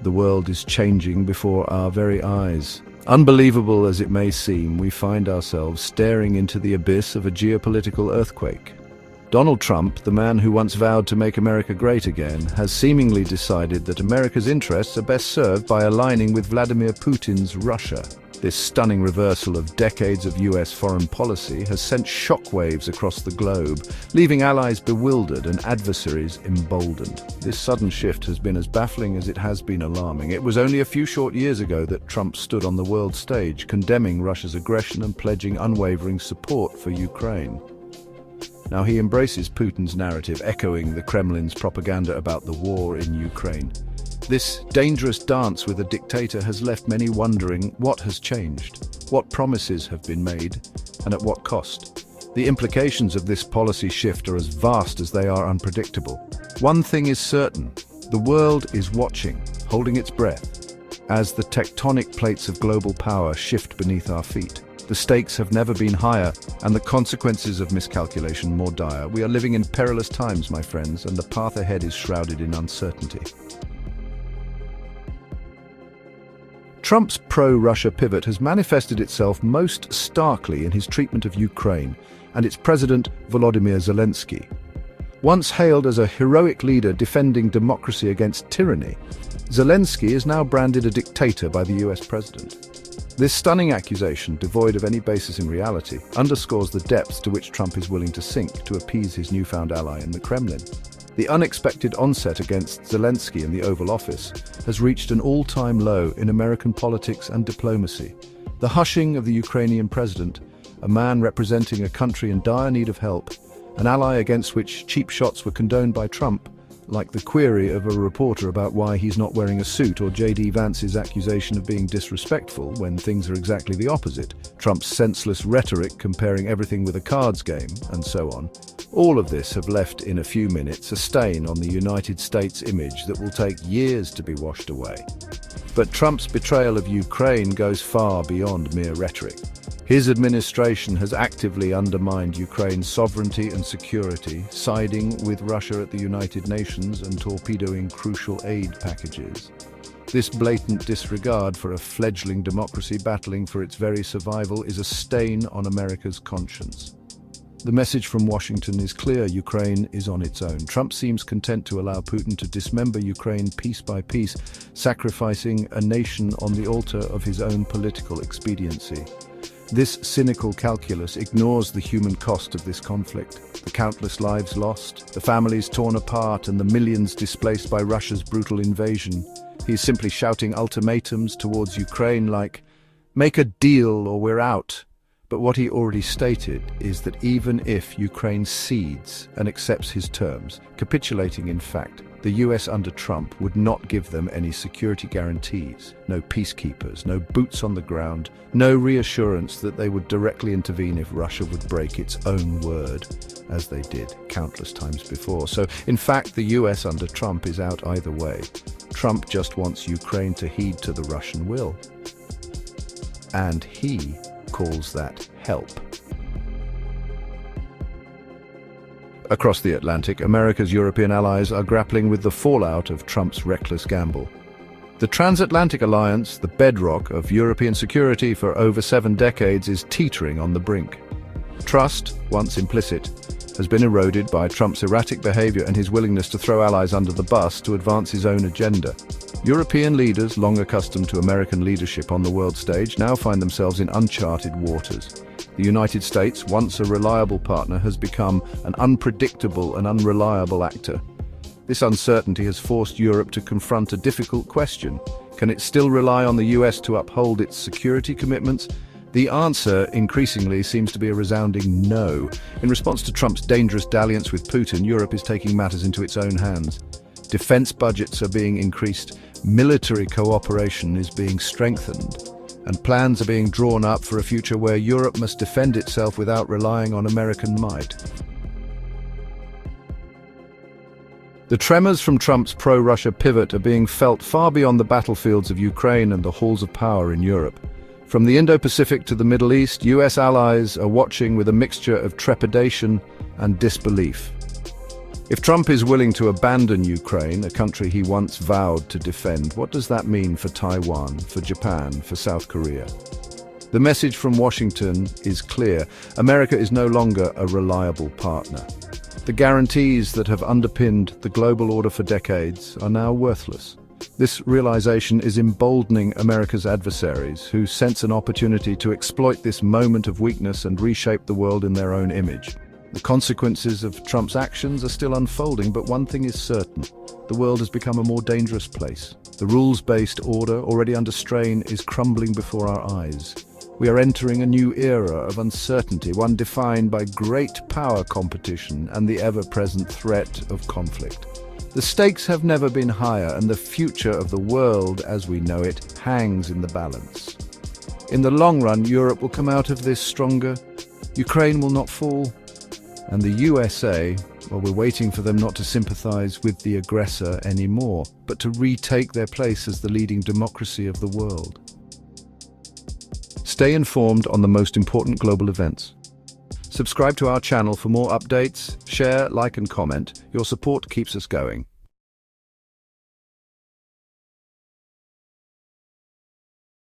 The world is changing before our very eyes. Unbelievable as it may seem, we find ourselves staring into the abyss of a geopolitical earthquake. Donald Trump, the man who once vowed to make America great again, has seemingly decided that America's interests are best served by aligning with Vladimir Putin's Russia. This stunning reversal of decades of US foreign policy has sent shockwaves across the globe, leaving allies bewildered and adversaries emboldened. This sudden shift has been as baffling as it has been alarming. It was only a few short years ago that Trump stood on the world stage, condemning Russia's aggression and pledging unwavering support for Ukraine. Now he embraces Putin's narrative, echoing the Kremlin's propaganda about the war in Ukraine. This dangerous dance with a dictator has left many wondering what has changed, what promises have been made, and at what cost. The implications of this policy shift are as vast as they are unpredictable. One thing is certain: the world is watching, holding its breath, as the tectonic plates of global power shift beneath our feet. The stakes have never been higher, and the consequences of miscalculation more dire. We are living in perilous times, my friends, and the path ahead is shrouded in uncertainty. Trump's pro-Russia pivot has manifested itself most starkly in his treatment of Ukraine and its president, Volodymyr Zelenskyy. Once hailed as a heroic leader defending democracy against tyranny, Zelenskyy is now branded a dictator by the US president. This stunning accusation, devoid of any basis in reality, underscores the depths to which Trump is willing to sink to appease his newfound ally in the Kremlin. The unexpected onset against Zelenskyy in the Oval Office has reached an all-time low in American politics and diplomacy. The hushing of the Ukrainian president, a man representing a country in dire need of help, an ally against which cheap shots were condoned by Trump, like the query of a reporter about why he's not wearing a suit, or J.D. Vance's accusation of being disrespectful when things are exactly the opposite, Trump's senseless rhetoric comparing everything with a cards game, and so on. All of this have left in a few minutes a stain on the United States image that will take years to be washed away. But Trump's betrayal of Ukraine goes far beyond mere rhetoric. His administration has actively undermined Ukraine's sovereignty and security, siding with Russia at the United Nations and torpedoing crucial aid packages. This blatant disregard for a fledgling democracy battling for its very survival is a stain on America's conscience. The message from Washington is clear: Ukraine is on its own. Trump seems content to allow Putin to dismember Ukraine piece by piece, sacrificing a nation on the altar of his own political expediency. This cynical calculus ignores the human cost of this conflict, the countless lives lost, the families torn apart, and the millions displaced by Russia's brutal invasion. He's simply shouting ultimatums towards Ukraine like, "Make a deal or we're out." But what he already stated is that even if Ukraine cedes and accepts his terms, capitulating in fact, the US under Trump would not give them any security guarantees, no peacekeepers, no boots on the ground, no reassurance that they would directly intervene if Russia would break its own word, as they did countless times before. So, in fact, the US under Trump is out either way. Trump just wants Ukraine to heed to the Russian will. And he calls that help. Across the Atlantic, America's European allies are grappling with the fallout of Trump's reckless gamble. The transatlantic alliance, the bedrock of European security for over 7 decades, is teetering on the brink. Trust, once implicit, has been eroded by Trump's erratic behavior and his willingness to throw allies under the bus to advance his own agenda. European leaders, long accustomed to American leadership on the world stage, now find themselves in uncharted waters. The United States, once a reliable partner, has become an unpredictable and unreliable actor. This uncertainty has forced Europe to confront a difficult question. Can it still rely on the US to uphold its security commitments? The answer, increasingly, seems to be a resounding no. In response to Trump's dangerous dalliance with Putin, Europe is taking matters into its own hands. Defense budgets are being increased, military cooperation is being strengthened, and plans are being drawn up for a future where Europe must defend itself without relying on American might. The tremors from Trump's pro-Russia pivot are being felt far beyond the battlefields of Ukraine and the halls of power in Europe. From the Indo-Pacific to the Middle East, US allies are watching with a mixture of trepidation and disbelief. If Trump is willing to abandon Ukraine, a country he once vowed to defend, what does that mean for Taiwan, for Japan, for South Korea? The message from Washington is clear. America is no longer a reliable partner. The guarantees that have underpinned the global order for decades are now worthless. This realization is emboldening America's adversaries, who sense an opportunity to exploit this moment of weakness and reshape the world in their own image. The consequences of Trump's actions are still unfolding, but one thing is certain. The world has become a more dangerous place. The rules-based order, already under strain, is crumbling before our eyes. We are entering a new era of uncertainty, one defined by great power competition and the ever-present threat of conflict. The stakes have never been higher, and the future of the world as we know it hangs in the balance. In the long run, Europe will come out of this stronger, Ukraine will not fall, and the USA, well, we're waiting for them not to sympathize with the aggressor anymore, but to retake their place as the leading democracy of the world. Stay informed on the most important global events. Subscribe to our channel for more updates, share, like and comment. Your support keeps us going.